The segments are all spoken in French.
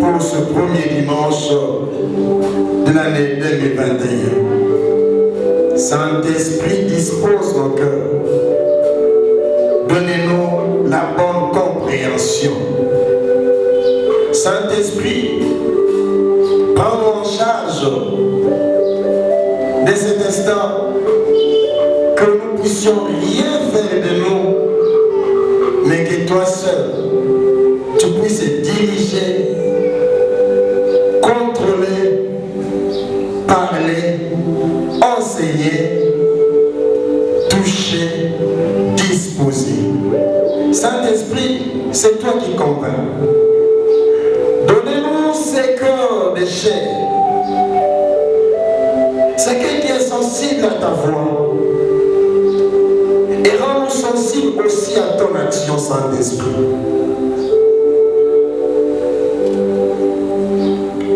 pour ce premier dimanche de l'année 2021. Saint-Esprit, dispose nos cœurs. Donnez-nous la bonne compréhension. Saint-Esprit, prends-nous en charge de cet instant, que nous puissions rien faire de nous, mais que toi seul, tu puisses diriger, contrôler, parler, enseigner, toucher, disposer. Saint-Esprit, c'est toi qui convaincs. Donnez-nous ces cœurs de chair. C'est quelqu'un qui est sensible à ta voix. Et rends-nous sensibles aussi à ton action, Saint-Esprit.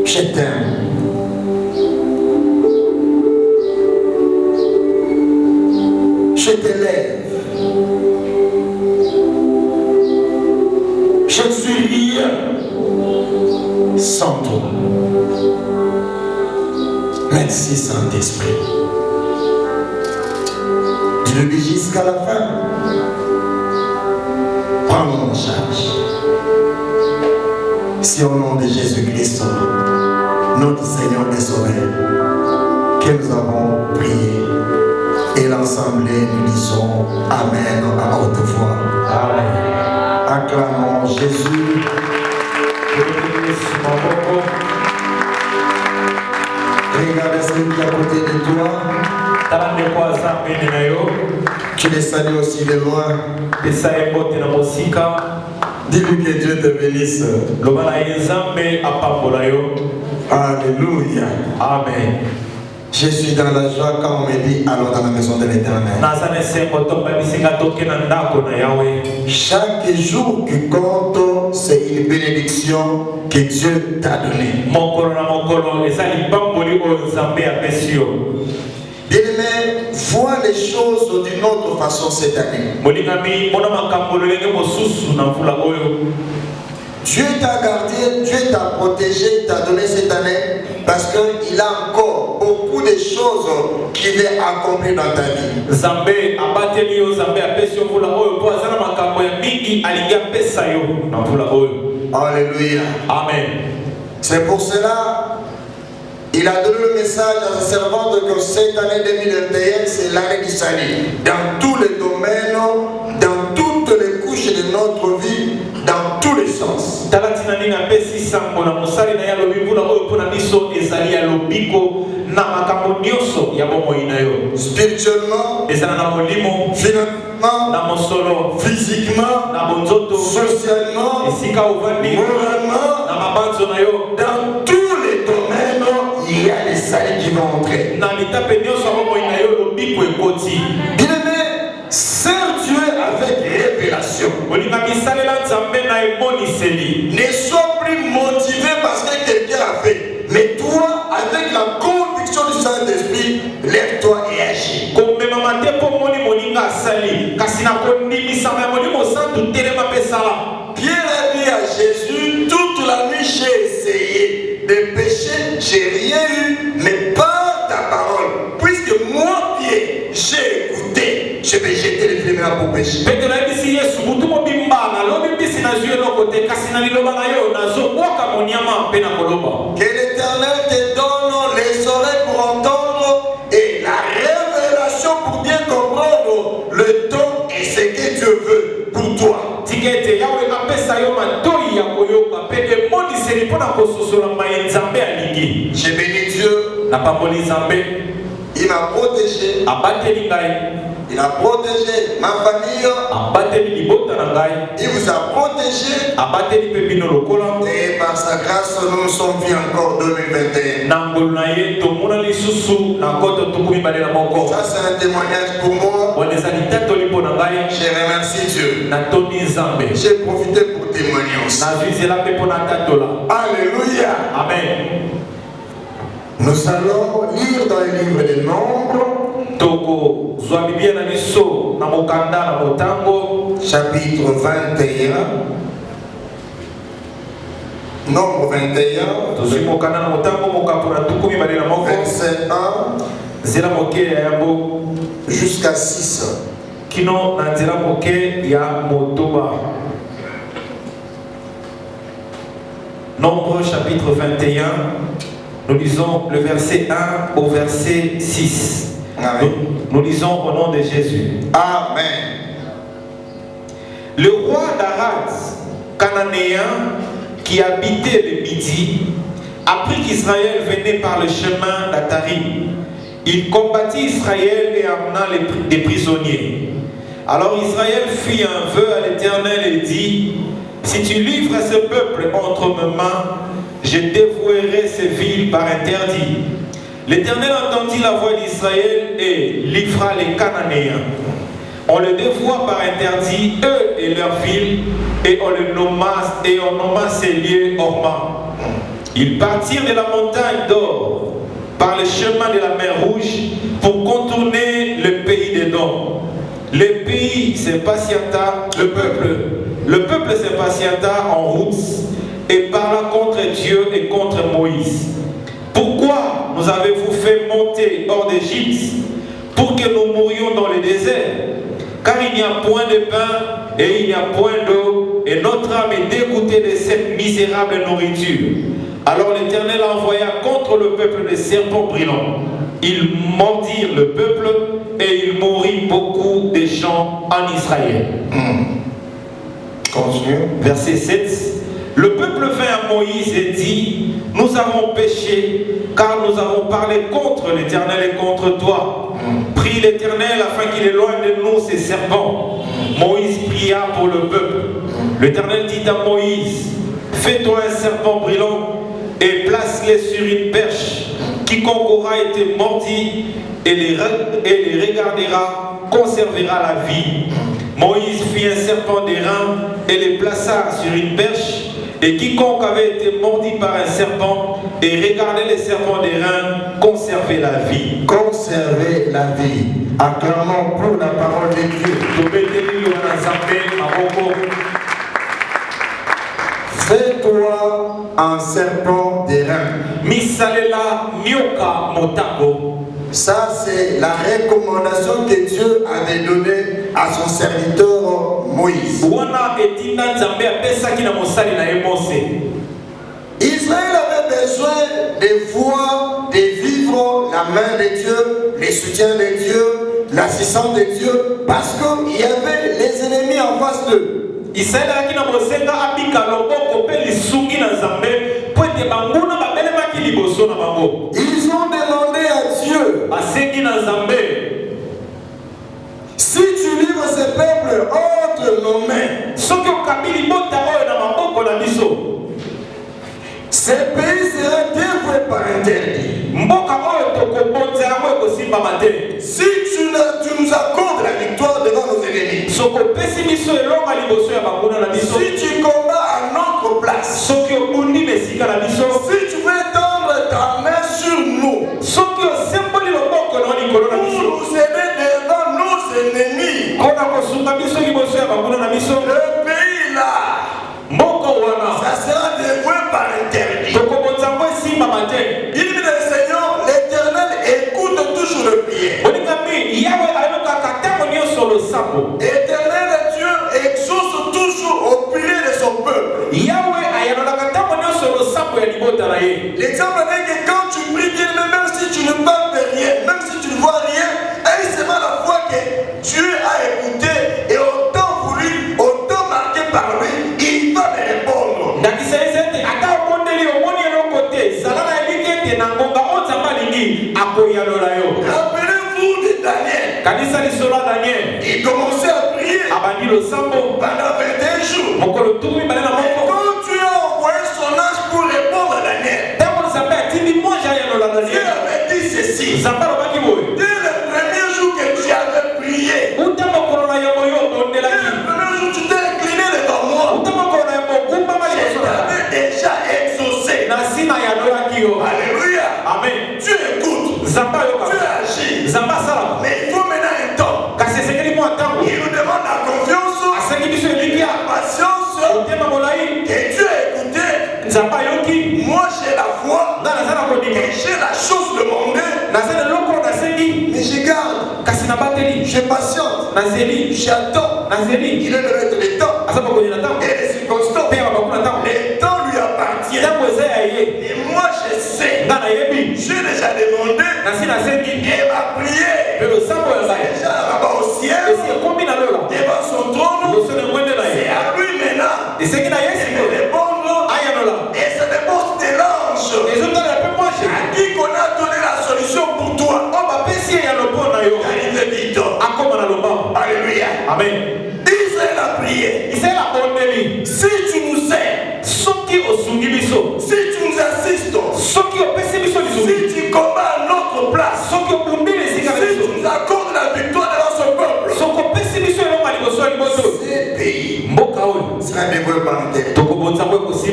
Je t'aime. Je t'élève. Je ne suis rien sans toi. Merci Saint-Esprit. Tu le vis jusqu'à la fin. Prends-nous en charge. C'est au nom de Jésus-Christ, notre Seigneur et Sauveur, que nous avons prié. Et l'ensemble, nous disons Amen à haute voix. Amen. Acclamons Jésus. Regarde celui qui est à côté de toi. Tu les salues aussi de loin. Dis-lui que Dieu te bénisse. Alléluia. Amen. Je suis dans la joie quand on me dit allons dans la maison de l'Éternel. Chaque jour qui compte, c'est une bénédiction que Dieu t'a donnée. Bien-aimé, vois les choses d'une autre façon cette année. Dieu t'a gardé, Dieu t'a protégé, t'a donné cette année parce qu'il a encore beaucoup de choses qu'il veut accomplir dans ta vie. Alléluia. Amen. C'est pour cela il a donné le message à sa servante que cette année 2021 c'est l'année du salut. Dans tous les domaines, dans toutes les couches de notre vie, dans tous les sens. Spirituellement, financièrement, physiquement, socialement, moralement, dans tous les domaines, il y a des saluts qui vont entrer. Bien-aimé, sers Dieu avec révélation. Ne sois plus motivé parce que quelqu'un a fait. Mais toi, avec la conviction du Saint-Esprit, lève-toi et agis. Pierre a dit à Jésus, toute la nuit j'ai essayé de pécher, j'ai rien eu, mais par ta parole, puisque moi, Pierre, j'ai écouté, je vais jeter les lumières pour pécher. Que l'Éternel te donne les oreilles pour entendre et la révélation pour bien comprendre le temps et ce que Dieu veut pour toi. J'ai béni Dieu. Il m'a protégé. Il a protégé ma famille. Il vous a protégé. Et par sa grâce, nous nous sommes vus encore 2021. Ça, c'est un témoignage pour moi. Je remercie Dieu. J'ai profité pour témoigner aussi. Alléluia. Amen. Nous allons lire dans le livre des Nombres. Chapitre 21. Nombre 21, verset 1 jusqu'à 6. Nombre chapitre 21, nous lisons le verset 1 au verset 6. Nous lisons au nom de Jésus. Amen. Le roi d'Arad, cananéen, qui habitait le Midi, apprit qu'Israël venait par le chemin d'Atharim. Il combattit Israël et amena des prisonniers. Alors Israël fit un vœu à l'Éternel et dit: si tu livres ce peuple entre mes mains, je dévouerai ces villes par interdit. L'Éternel entendit la voix d'Israël et livra les Cananéens. On le dévoua par interdit, eux et leurs villes, et on nomma ces lieux Orma. Ils partirent de la montagne d'Or par le chemin de la mer Rouge pour contourner le pays d'Édom. Le pays s'impatienta, le peuple s'impatienta en route et parla contre Dieu et contre Moïse. Pourquoi nous avez-vous fait monter hors d'Égypte pour que nous mourions dans le désert? Car il n'y a point de pain et il n'y a point d'eau, et notre âme est dégoûtée de cette misérable nourriture. Alors l'Éternel envoya contre le peuple des serpents brillants. Ils mordirent le peuple et il mourit beaucoup de gens en Israël. Continue. Verset 7. Le peuple vint à Moïse et dit: nous avons péché, car nous avons parlé contre l'Éternel et contre toi. Prie l'Éternel afin qu'il éloigne de nous ces serpents. Moïse pria pour le peuple. L'Éternel dit à Moïse: fais-toi un serpent brillant et place-les sur une perche. Quiconque aura été mordi et les regardera conservera la vie. Moïse fit un serpent d'airain et les plaça sur une perche. Et quiconque avait été mordi par un serpent et regardait les serpents d'airain conservait la vie. Conserver la vie. Acclamons pour la parole de Dieu. Fais-toi un serpent d'airain. Misalela nyoka motako. Ça, c'est la recommandation que Dieu avait donnée à son serviteur Moïse. Israël avait besoin de voir, de vivre la main de Dieu, le soutien de Dieu, l'assistance de Dieu, parce qu'il y avait les ennemis en face d'eux. Ils ont demandé à Dieu: si tu livres ce peuple entre nos mains, ce pays sera dévoué par interdit. Si tu nous accordes la victoire devant nos ennemis, si tu combats à notre place, si tu veux tendre ta main sur nous, pour nous aider devant nos ennemis, le pays là, ça sera dévoué par interdit. Il dit le Seigneur, l'Éternel écoute toujours le prière. Éternel Dieu exauce toujours au prière de son peuple. L'exemple est que quand tu pries bien, même si tu ne parles de rien, même si tu ne vois rien, et c'est la foi que Dieu a écouté et autant voulu, autant marqué par lui, il va me répondre. Rappelez-vous de Daniel. Il commençait à prier pendant 21 jours. Et quand Dieu a envoyé son ange pour répondre à Daniel, Dieu avait dit ceci: dès le premier jour que tu avais prié, dès le premier jour tu t'es incliné devant moi, je t'avais déjà exaucé. Alléluia. Amen. Dieu écoute, Dieu agit. Mais il faut maintenant un temps. Il nous demande la confiance, la patience, que Dieu a écouté Moi j'ai la foi et j'ai la chose demandée. Mais je garde. Je patiente. J'attends. Il est de mettre le temps. Et les circonstances. Le temps lui appartient. Et moi je sais. J'ai déjà demandé. Et ma prière. Déjà là-bas au ciel. Devant son trône. C'est à lui maintenant. Et c'est se dépose de l'ange à qui qu'on a donné la solution pour toi. Arrive vite. Alléluia. Amen. Israël a prié. Si tu nous aides, si tu nous assistes, si tu combats à notre place, si tu nous accordes la victoire devant ce peuple, ce pays sera développé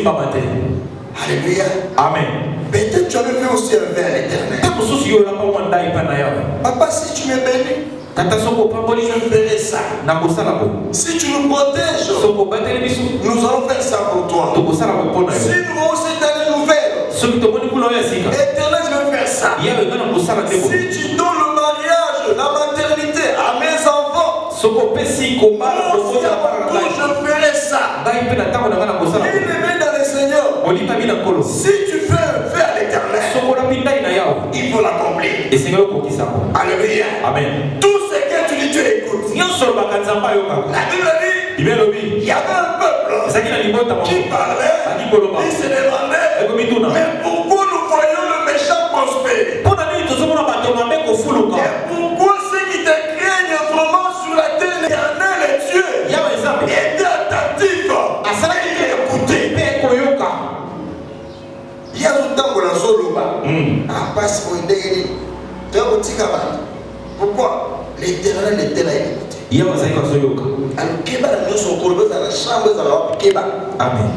par terre. Alléluia. Amen. Peut-être tu avais fait aussi un verre à l'éternel. Papa, si tu me bénis, je ferai ça. Si tu nous protèges, nous allons faire ça pour toi. Si nous avons cette année nouvelle, éternel, je vais faire ça. Si tu donnes le mariage, la maternité à mes enfants, moi aussi avant tout, je ferai ça. Bien-aimé dans le Seigneur, si tu veux faire à l'éternel, il faut l'accomplir. Alléluia. Amen. Tout ce que tu dis, tu écoutes. La Bible dit, il y avait un peuple qui parlait, il se demandait, mais pourquoi nous voyons le méchant prospérer? Et pourquoi ceux qui te craignent vraiment sur la terre, l'éternel est Dieu, étaient attentifs et écoutés. Il y a tout le temps qu'on a soloba. Parce qu'on est pourquoi l'éternel était là et écouté. Alors, Keba, nous sommes collés dans la chambre de Keba. Amen.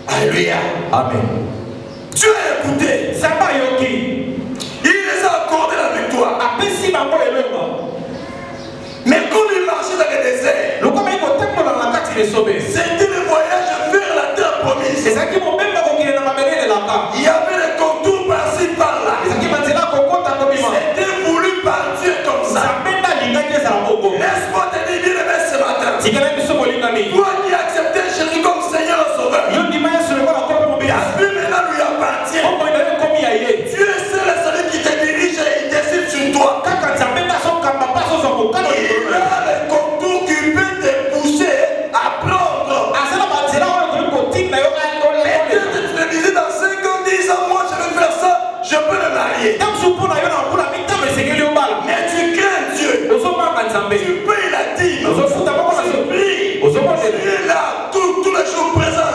Alléluia. Amen. Dieu a écouté. Il les a accordé la victoire. Mais comme il marchait dans le désert, c'était le voyage vers la terre promise. Il y avait des contours par-ci par-là. C'était voulu par Dieu comme ça. Laisse-moi te dire, bien-aimé, ce matin. Toi qui as accepté Jésus comme Seigneur et Sauveur, la vie maintenant lui appartient. Dieu c'est le celui qui te dirige et il décide sur toi. Il a les contours qui peuvent te pousser à prendre. Peut-être tu te disais dans 5 ans, 10 ans, moi je vais faire ça, je peux me marier. Mais tu crains Dieu. Tu payes la dîme. Tu pries. Tu es là, tous les jours présents.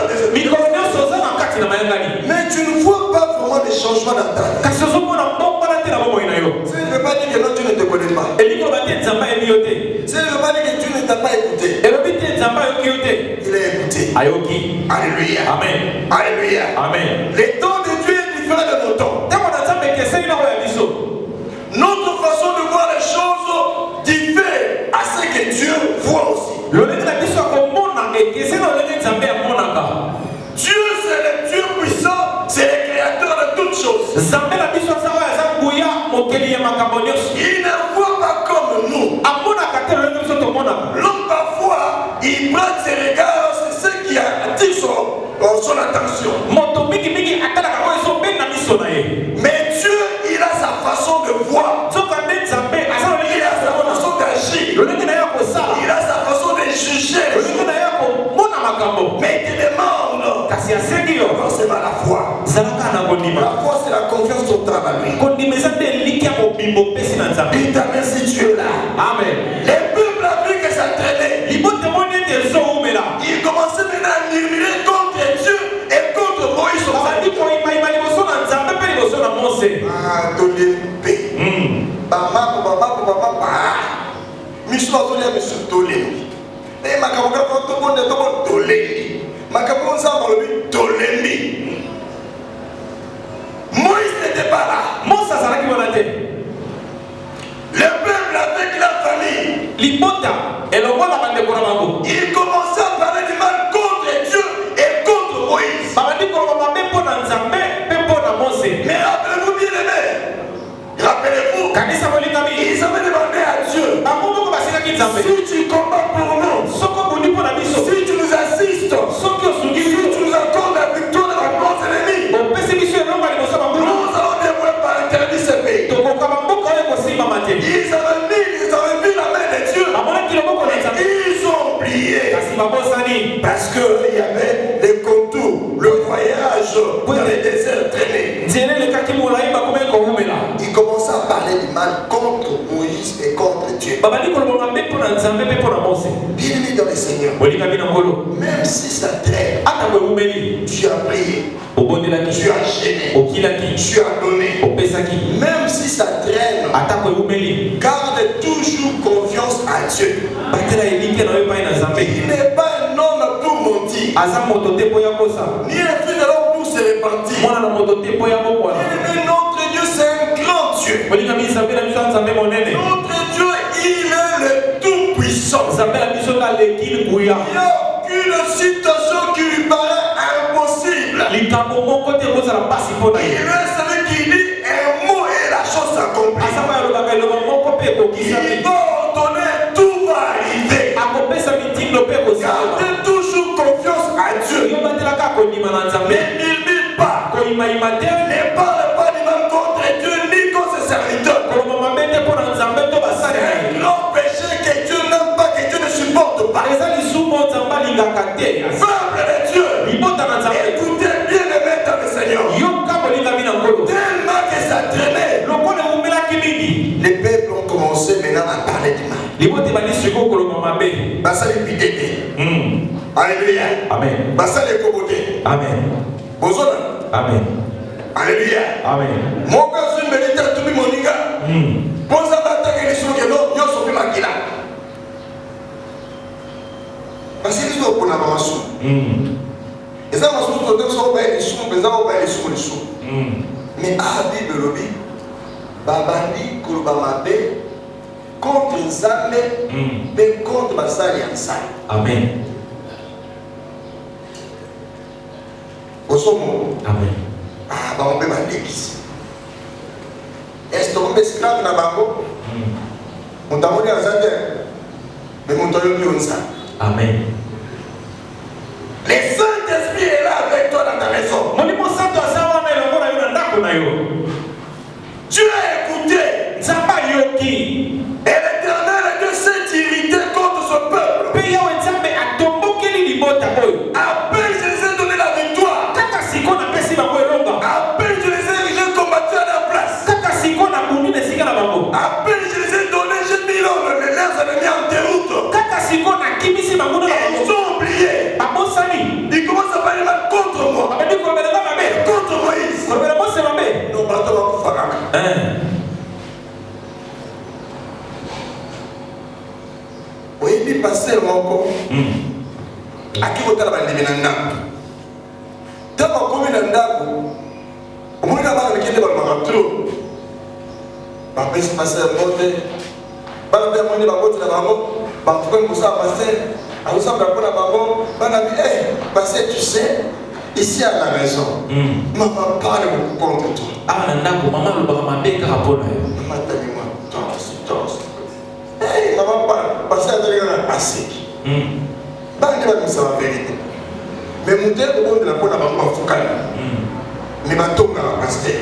Mais tu ne vois pas vraiment des changements dans ta vie. Ça ne veut pas dire que non, tu ne te connais pas. Ça ne veut pas dire que tu ne t'as pas écouté. Il est écouté. Alléluia. Amen. Alléluia. Amen. Les temps de Dieu est différent de nos temps. Notre façon de voir les choses diffère à ce que Dieu voit aussi. Dieu c'est le Dieu puissant, c'est le créateur de toutes choses. Il ne voit pas comme nous. L'homme parfois, il prend ses regards, c'est ce qui attire son attention. Mais Dieu, il a sa façon de voir. Il a sa façon d'agir. Il a sa façon de juger. Mais il te demande, c'est pas la foi. La foi, c'est la confiance totale à lui. Il t'a mis si tu es là. Amen. Les peuples africains s'entraînaient. Ils commençaient maintenant à murmurer contre Dieu et contre Moïse. Ah, Tolempe. Moïse n'était pas là. Le peuple avec la famille, il commençait à parler du mal contre Dieu et contre Moïse. Kanisa molingami. Ils avaient demandé à Dieu. Bango moko basekaki Nzambe. Si tu combats pour nous, Soko buni mpo na biso. si tu nous assistes, Soki osungi si biso. tu nous accordes la victoire devant nos ennemis, Opesi biso elongo ya liboso ya banguna. nous allons développer par interdit ce pays. Tokoka bamboka oyo ekosimama te. Ils avaient vu la main de Dieu. Bamonaki loboko na Nzambe. Ils ont oublié. Kasi babosani. Parce qu'il y avait les contours, le voyage dans les déserts traînés. Nzela elekaki molai bakoma ekomumela. Il commença à parler du mal contre Moïse et contre Dieu. Babandi koloba mabe mpo na Nzambe mpe mpo na Mose. Bien-aimé dans le Seigneur, Bolingami na ngolo. même si ça traîne, Ata boemumeli. tu as prié, Obondelaki. tu as gêné, Okilaki. tu as donné. Opesaki. Même si ça traîne, Ata boemumeli. garde toujours confiance à Dieu. Batela elike na yo epai na Nzambe. Il n'est pas un homme pour mentir, Aza moto te mpo ya kosa. ni un fils de l'homme pour se repentir. Mwana na moto te mpo ya bokwana. Bien-aimé, notre Dieu, c'est un grand Dieu. Bolingami Nzambe na biso ya Nzambe monene. Notre Dieu, il est le tout-puissant. Nzambe na biso aleki nguya. Il n'y a aucune situation qui lui paraît impossible. Likambo moko te ekozala mpasi mpo na Il ye. est celui qui dit un mot et la chose s'accomplit. Asamba alobaka eloko moko mpe Il ekokisami. va ordonner, tout va arriver. Akopesa mitindo mpe ekosalema. Gardez toujours confiance à Dieu. Yo batelaka kondima na Nzambe. Ne murmure pas. Koyimayima te. Ne parle pas du mal contre Dieu ni contre ses serviteurs. Koloba mabe te mpo na Nzambe to basali C'est na un ye. grand péché que Dieu n'aime pas, que Dieu ne supporte pas. Eza lisumu Nzambe alingaka te. Peuple de Dieu, Libota na Nzambe. écoutez bien aimé dans le Seigneur. Yoka bolingami na ngolo. Tellement que ça traînait. Lokola eumelaki mingi. Les peuples ont commencé maintenant à parler du mal. Libota ebandi sikoyo koloba mabe. Basali pitete. Alléluia. Amen. Basali ekobote. Amen. Bozona. Amen. Alléluia. Amen. Moka zumbeli tatubi moninga. Poza bataka lisuke no nyoso bi makila. Basili zo pona masu. Eza masu to de so ba lisumu beza ba lisumu lisumu. Mais a Bible lobi babandi kuluba mabe contre Nzambe mais contre basali ya Nzambe. Amen. Osomo. Amen. Ah, bango mpe bandekisi. Est-ce que mpe esclave na bango? Moto amoni aza te, mais moto ayoki yo Nzambe. Amen. Le Saint-Esprit est là avec toi dans ta maison. Molimo santo aza wana elongo na yo na ndako na yo. Tu as écouté. Nzambe ayoki. Et l'Éternel Dieu s'est irrité contre ce peuple. Mpe yawe Nzambe atombokeli libota oyo. À peine je les ai donné la victoire. Kaka siko napesi bango elonga. À peine j'ai combattu à la place. Kaka siko nabundi na esika na bango. À peine je les ai donné, j'ai mis leurs ennemis en déroute. Kaka siko nakimisi bango na Ils bango. ont oublié. Babosani. Ils commencent à parler mal contre moi. Babandi kolobelela mabe. Contre Moïse. Kolobela Mose mabe. Non, bato bakufakaka. Oyebi pasteur moko aki kotala bandimi na ndako ntango akomi na ndako omoni na bana mikende balobaka tro bapesi pasteur moko te bana mpe amoni baboti na bango bafukani kosala pasteur azosambela mpo na bango bana bi pasteur tu sais ici à la maison maman parle beaucoup contre toi awa na ndako mama alobaka mabe kaka mpo na yo. mama talima tos maman parle pasteur atalikaka aseki bana nde babimisa bavérité mais moto ekobondela mpo na bango bafukani me batongaka paster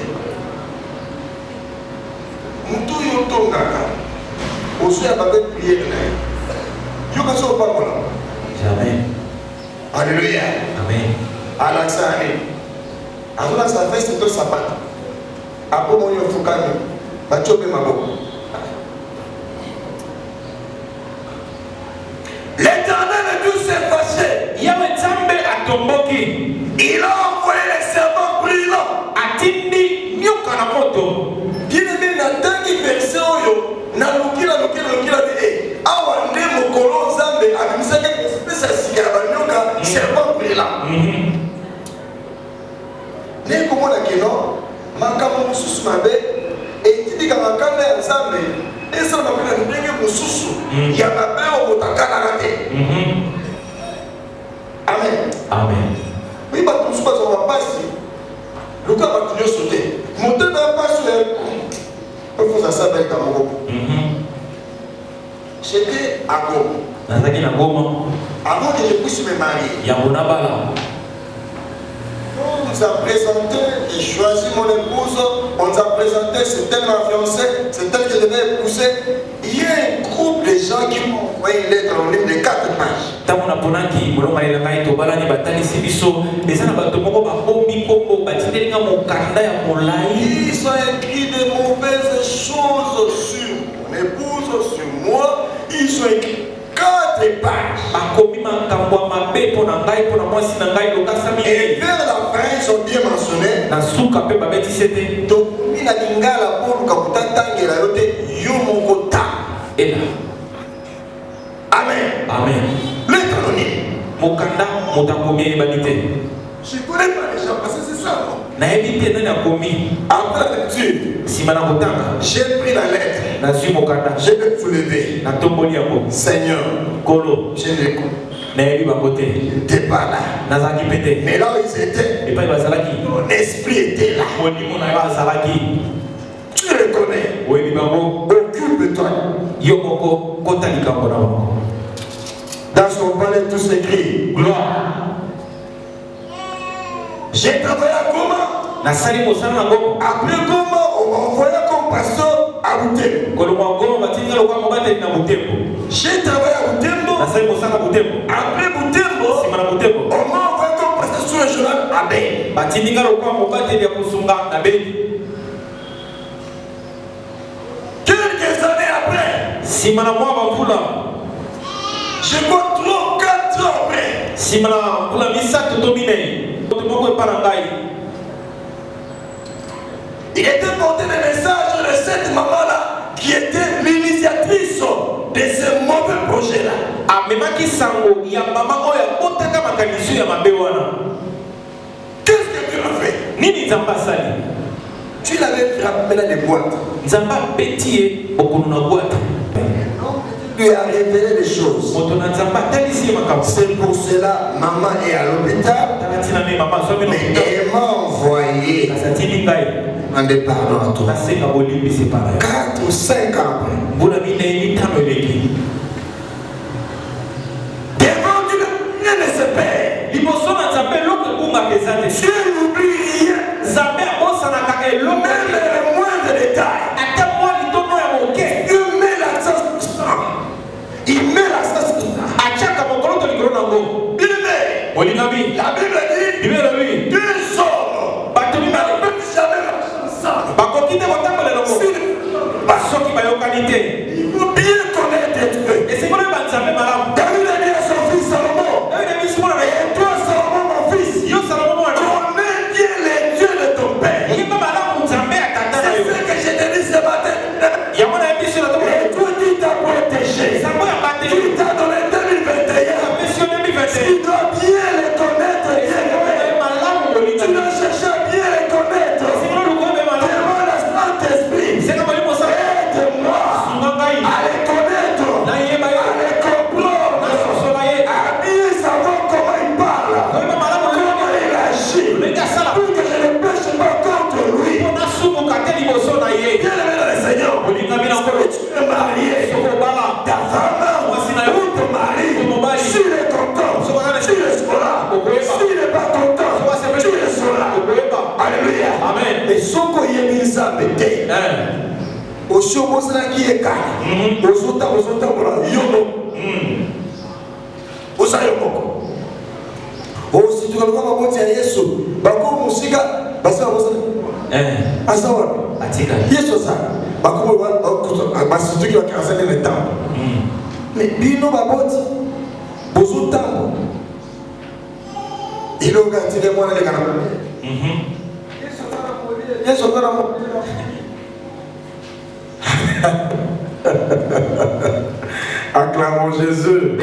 moto oyo otongaka ozoya babe priere na ye yoka so opambola Jamais. alleluya Amen. alakisa ane azolakisa veste to sapato apomoni ofukani batie obe maboko. L'Éternel Dieu s'est fâché. Yawe Nzambe atomboki. Il a envoyé les serpents brûlants. Atindi nyoka na moto. Bien-aimé, natangi verset oyo naluki awa nde mokolo Nzambe abimisaki pesa sika ya banyoka serpent brûlant. Ne komona kino makambo mosusu mabe etindikaka kanda ya Nzambe esalama mpe na ndenge mosusu ya mabe oyo botakanaka te. Amen. Amen. Oui, bato mosusu bazwaka mpasi luka bato nyonso te motema ya mpasi faut ça avec Kamoko. J'étais à Goma. Avant que je puisse me marier, on nous a présenté, j'ai choisi mon épouse, on nous a présenté, c'est elle ma fiancée, c'est elle que je devais épouser. Il y a un groupe de gens qui m'ont envoyé une lettre en ligne de 4 pages. Ils ont écrit de mauvaises choses sur mon épouse, sur moi. Ils ont écrit 4 pages. Et vers la fin, ils ont bien mentionné. Amen. Amen. Lettre anonyme. Je ne connais pas les gens parce que c'est ça. Après la lecture, j'ai pris la lettre. Je vais soulever. Seigneur, je n'étais pas là. Mais là où ils étaient, mon esprit était là. Tu le connais. Occupe-toi. Dans son palais, tous écrit gloire. J'ai travaillé à Goma. Après Goma, on m'a envoyé comme pasteur à Butembo. J'ai travaillé à Butembo. Après Butembo, on m'a envoyé comme pasteur sur le journal à Beni. Quelques années après, je vois 3 ou 4 ans après. Il était porté des messages de cette maman-là qui était l'initiatrice de ce mauvais projet-là. Qu'est-ce que tu as fait? Tu l'avais frappé dans les boîtes. Tu lui as révélé des choses. C'est pour cela maman est à l'hôpital. Mais elle m'a envoyé en départant à toi. 4 ou 5 ans après. Devant Dieu, rien ne se perd. Dieu n'oublie rien. Même les moindres détails. Dieu met l'accent sur ça. Il met l'accent sur ça. La Bible dit deux hommes ne peuvent jamais marcher ensemble. Il faut bien connaître Dieu. David a dit à son fils Salomon, et toi Salomon mon fils, connais bien les dieux de ton père. C'est ce que je te dis ce matin. Et toi tu t'as protégé. Tu t'as donné 2021. Tu dois bien les connaître, bien. Tu dois chercher à bien les connaître. Demande à Saint-Esprit. Aide-moi à les connaître, à les comprendre, à bien savoir comment il parle, comment il agit, pour que je ne pêche pas contre lui. Bien aimé dans le Seigneur, tu es marié, ta femme ou ton mari, s'il est content, tu le sauras. S'il n'est pas content, tu le sauras. Alléluia. Amen. Et ce qu'on y a mis ça, mettez. Aussi au moins qui est calme. Aux autres, voilà, yono. Osa yomoko. Aussi tu vas voir ma bonne Yesu. Bako musika, basa basa. Asawa. Atika. Yesu ça. Bako basa tu qui va casser le temps. Mais bino baboti. Bozo temps. Il a gardé moi les gars. Yesu ça la mo. Acclamons Jésus.